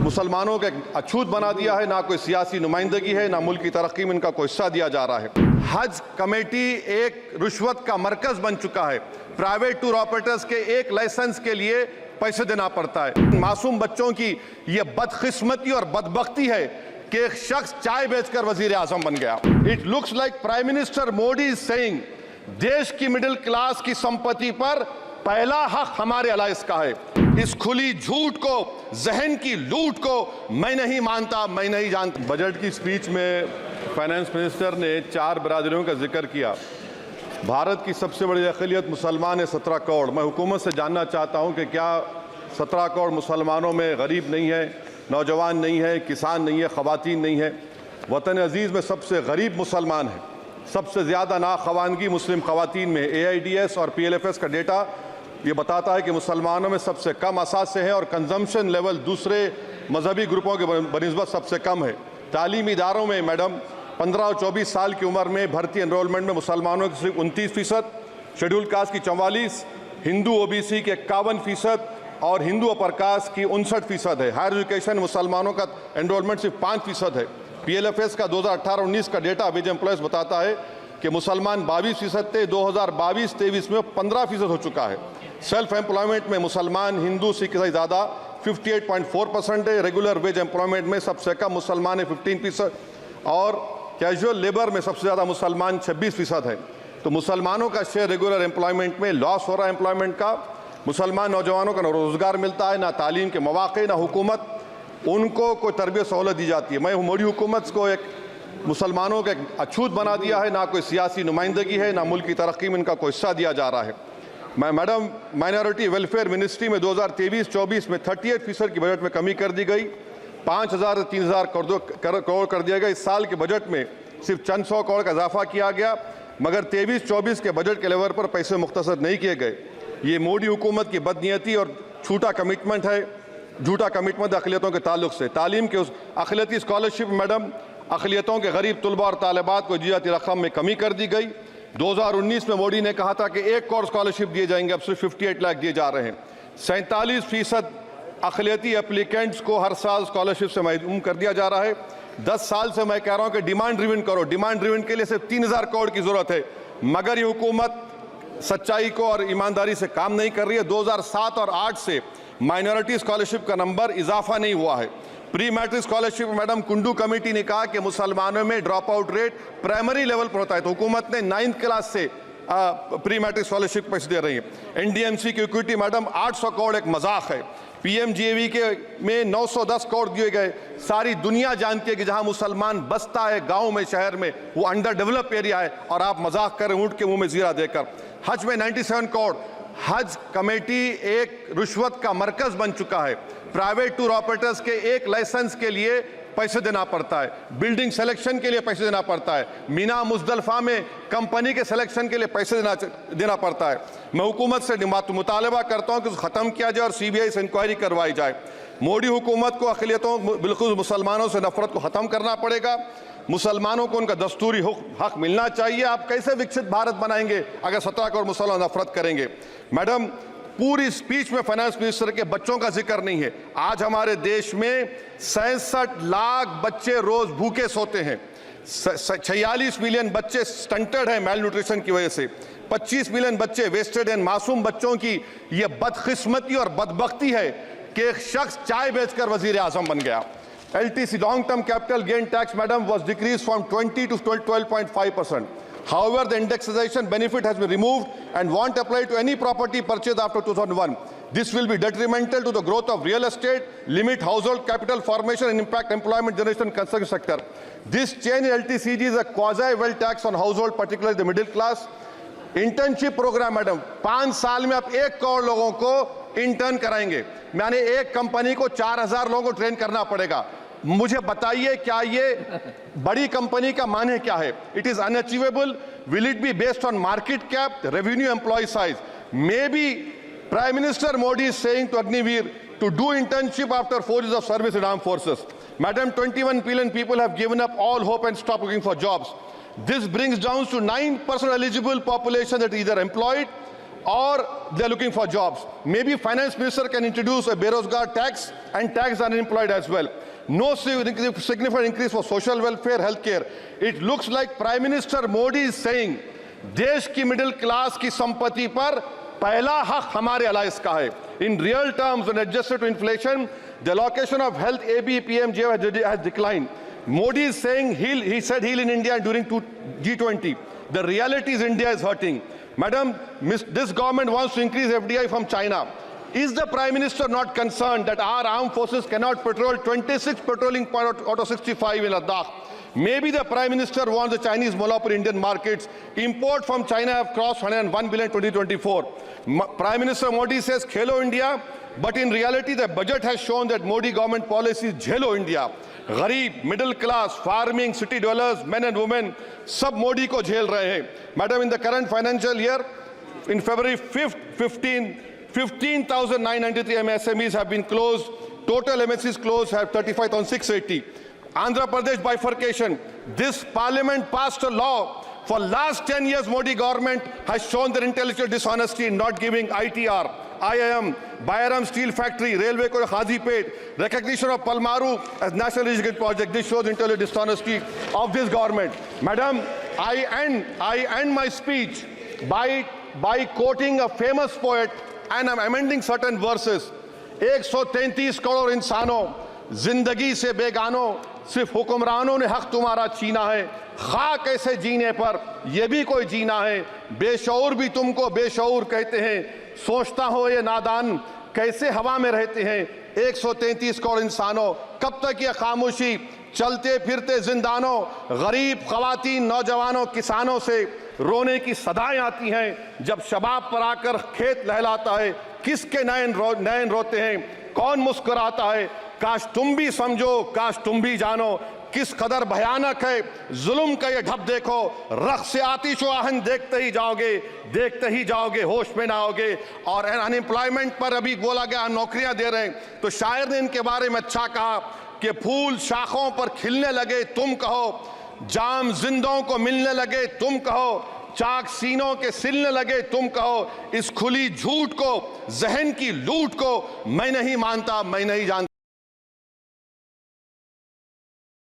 मुसलमानों को अछूत बना दिया है, ना कोई सियासी नुमाइंदगी है, ना मुल्क की तरक्की में इनका कोई हिस्सा दिया जा रहा है। हज कमेटी एक रिश्वत का मरकज बन चुका है। प्राइवेट टूर ऑपरेटर्स के एक लाइसेंस के लिए पैसे देना पड़ता है। मासूम बच्चों की यह बदकिस्मती और बदबख्ती है कि एक शख्स चाय बेचकर वजीर आजम बन गया। It looks like prime minister Modi is saying देश की मिडिल क्लास की संपत्ति पर पहला हक हमारे अलायंस का है। इस खुली झूठ को, जहन की लूट को मैं नहीं मानता, मैं नहीं जानता। बजट की स्पीच में फाइनेंस मिनिस्टर ने 4 बिरादरियों का जिक्र किया। भारत की सबसे बड़ी अक़लियत मुसलमान है 17 करोड़। मैं हुकूमत से जानना चाहता हूं कि क्या 17 करोड़ मुसलमानों में गरीब नहीं है, नौजवान नहीं है, किसान नहीं है, ख़वातीन नहीं है? वतन अजीज़ में सबसे गरीब मुसलमान है। सबसे ज़्यादा नाखवानगी मुस्लिम ख़वातीन में। AIDS और PLFS का डेटा ये बताता है कि मुसलमानों में सबसे कम असासे हैं और कंजम्पशन लेवल दूसरे मजहबी ग्रुपों के बनिस्बत सबसे कम है। तालीमी इदारों में मैडम 15 और 24 साल की उम्र में भर्ती एनरोलमेंट में मुसलमानों की सिर्फ 29%, शेड्यूल कास्ट की 44%, हिंदू OBC के 51% और हिंदू अपर कास्ट की 59% है। हायर एजुकेशन मुसलमानों का एनरोलमेंट सिर्फ 5% है। PLFS का 2018-19 का डेटा वेज एम्प्लॉयज़ बताता है कि मुसलमान 22% थे, 2022-23 में 15% हो चुका है। सेल्फ एम्प्लॉयमेंट में मुसलमान हिंदू सिख से ज़्यादा 58.4% है। रेगुलर वेज एम्प्लॉयमेंट में सबसे कम मुसलमान है 15% और कैजुअल लेबर में सबसे ज़्यादा मुसलमान 26% है। तो मुसलमानों का शेयर रेगुलर एम्प्लॉयमेंट में लॉस हो रहा है एम्प्लॉयमेंट का। मुसलमान नौजवानों का ना रोज़गार मिलता है, ना तालीम के मौक़े, ना हुकूमत उनको कोई तरबियत सहूलत दी जाती है। मैं मोदी हुकूमत को एक मुसलमानों का अछूत बना दिया है, ना कोई सियासी नुमाइंदगी है, ना मुल्क की तरक्की में इनका कोई हिस्सा दिया जा रहा है। मैडम माइनॉरिटी वेलफेयर मिनिस्ट्री में 2023-24 में 38% की बजट में कमी कर दी गई। 5,000 से 3,000 करोड़ कर दिया गया। इस साल के बजट में सिर्फ चंद 100 करोड़ का इजाफा किया गया, मगर 23-24 के बजट के लेवल पर पैसे मुख्तसर नहीं किए गए। ये मोदी हुकूमत की बदनीयती और झूठा कमिटमेंट अक़लियतों के ताल्लुक से। तालीम के उस अक़लियती स्कॉलरशिप मैडम अक़लियतों के गरीब तलबा और तालिबात को दी जाती रकम में कमी कर दी गई। 2019 में मोदी ने कहा था कि 1 करोड़ स्कॉलरशिप दिए जाएंगे, अब सिर्फ 58 लाख दिए जा रहे हैं। 47% अक़लियती एप्लीकेंट्स को हर साल स्कॉलरशिप से महरूम कर दिया जा रहा है। 10 साल से मैं कह रहा हूं कि डिमांड ड्रिवन करो। डिमांड ड्रिवन के लिए सिर्फ 3,000 करोड़ की जरूरत है, मगर ये हुकूमत सच्चाई को और ईमानदारी से काम नहीं कर रही है। 2007 और 8 से माइनॉरिटी स्कॉलरशिप का नंबर इजाफा नहीं हुआ है। Pre matric scholarship madam Kundu committee ने कहा कि मुसलमानों में drop out rate primary level पर होता है, तो हुकूमत ने 9th क्लास से प्री मैट्रिक स्कॉलरशिप पैसे दे रही है। NDMC की इक्विटी मैडम 800 करोड़ एक मजाक है। PMGAV के में 910 करोड़ दिए गए। सारी दुनिया जानती है कि जहां मुसलमान बसता है गांव में, शहर में, वो अंडर डेवलप एरिया है और आप मजाक करें ऊंट के मुंह में जीरा देकर। हज में 97 करोड़। हज कमेटी एक रिश्वत का मरकज बन चुका है। प्राइवेट टूर ऑपरेटर्स के एक लाइसेंस के लिए पैसे देना पड़ता है, बिल्डिंग सिलेक्शन के लिए पैसे देना पड़ता है, मीना मुजदलफा में कंपनी के सिलेक्शन के लिए पैसे देना पड़ता है। मैं हुकूमत से मुतालबा करता हूं कि ख़त्म किया जाए और CBI से इंक्वायरी करवाई जाए। मोदी हुकूमत को अक़लियतों, बिल्कुल मुसलमानों से नफरत को ख़त्म करना पड़ेगा। मुसलमानों को उनका दस्तूरी हक मिलना चाहिए। आप कैसे विकसित भारत बनाएंगे अगर 17 करोड़ मुसलमान नफरत करेंगे? मैडम पूरी स्पीच में फाइनेंस मिनिस्टर के बच्चों का जिक्र नहीं है। आज हमारे देश में 66 लाख बच्चे रोज भूखे सोते हैं। 46 मिलियन बच्चे स्टंटेड हैं मेल न्यूट्रिशन की वजह से। 25 मिलियन बच्चे वेस्टेड हैं। मासूम बच्चों की यह बदकिस्मती और बदबख्ती है कि एक शख्स चाय बेचकर वजीर आजम बन गया। LTC long term capital gain tax madam was decreased from 20 to 12.5%. However, the indexation benefit has been removed and won't apply to any property purchased after 2001. This will be detrimental to the growth of real estate, limit household capital formation and impact employment generation in construction sector. This change in LTCG is a quasi-wealth tax on household, particularly the middle class. Internship program madam 5 साल में आप 1 करोड़ लोगों को intern कराएंगे, यानी एक company को 4,000 लोगों को ट्रेन करना पड़ेगा। मुझे बताइए क्या ये बड़ी कंपनी का माने क्या है? It is unachievable. Will it be based on market cap, revenue, employ size? May be prime minister Modi is saying to Agniveer to do internship after 4 years of service in armed forces. Madam, 21 billion people have given up all hope and stopped looking for jobs. This brings down to 9% eligible population that is either employed or they're looking for jobs. Maybe finance minister can introduce a berozgar tax and tax unemployed as well. No significant increase for social welfare, healthcare. It looks like Prime Minister Modi is saying, देश की middle class की संपत्ति पर पहला हक हमारे allies का है. In real terms, when adjusted to inflation, the allocation of health AB PMJ has declined. Modi is saying he said heal in India during G20. The reality is India is hurting. Madam, this government wants to increase FDI from China. Is the Prime Minister not concerned that our armed forces cannot patrol 26 patrolling points out of 65 in Ladakh? Maybe the Prime Minister wants the Chinese monopoly Indian markets. Import from China have crossed 101 billion in 2024. Prime Minister Modi says Khelo India, but in reality the budget has shown that Modi government policy is Jhelo India. गरीब, middle class, farming, city developers, men and women, सब मोदी को झेल रहे हैं. Madam, in the current financial year, in February 5th, 15,993 MSMEs have been closed. Total MSCs closed have 35,680. Andhra Pradesh bifurcation. This parliament passed a law. For last 10 years, Modi government has shown their intellectual dishonesty in not giving ITR, IIM, Bayaram Steel Factory, Railway Corridor Hazipet, recognition of Palmaru as National Irrigation Project. This shows intellectual dishonesty of this government. Madam, I end my speech by quoting a famous poet, and I'm amending certain verses. 133 crore इंसानों, जिंदगी से बेगानों, सिर्फ हुक्मरानों ने हक तुम्हारा छीना है. खाक ऐसे जीने पर ये भी कोई जीना है. बेशऊर भी तुमको बेशऊर कहते हैं. सोचता हो ये नादान कैसे हवा में रहते हैं. 133 करोड़ इंसानों, कब तक ये खामोशी? चलते फिरते जिंदानों, गरीब खवातीन, नौजवानों, किसानों से रोने की सदाएं आती हैं. जब शबाब पर आकर खेत लहलाता है, किसके नयन रोते हैं, कौन मुस्कुराता है? काश तुम भी समझो, काश तुम भी जानो किस कदर भयानक है जुल्म का ये ढब. देखो रख से आतिश आहन देखते ही जाओगे, होश में ना आओगे. और अनएम्प्लॉयमेंट पर अभी बोला गया नौकरियां दे रहे हैं, तो शायर ने इनके बारे में अच्छा कहा कि फूल शाखों पर खिलने लगे तुम कहो, जाम जिंदों को मिलने लगे तुम कहो, चाक सीनों के सिलने लगे तुम कहो. इस खुली झूठ को, जहन की लूट को मैं नहीं मानता, मैं नहीं जानता.